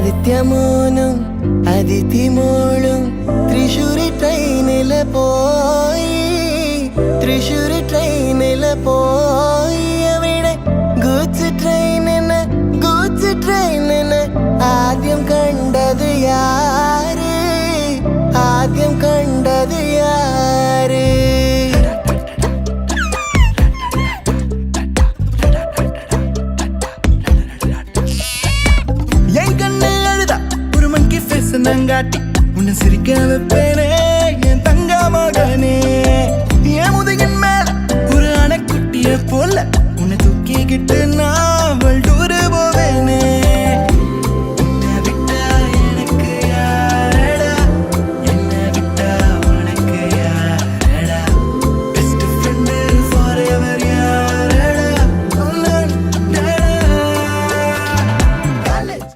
സത്യമോനും അതിഥിമോളും തൃശ്ശൂരി ട്രെയിനില് പോയി തൃശ്ശൂരി ട്രെയിനില് പോയി അവിടെ ഗൂഡ്സ് ട്രെയിനിന് ആദ്യം കണ്ടത് യാര് ആദ്യം കണ്ടത് യാര് நங்காட்டி உன்னை சிரிக்க வைப்பேனே என் தங்க மகனே என் முதுகின் மேல ஒரு அணைக்குட்டிய போல உன்னை தூக்கிக்கிட்டு நான்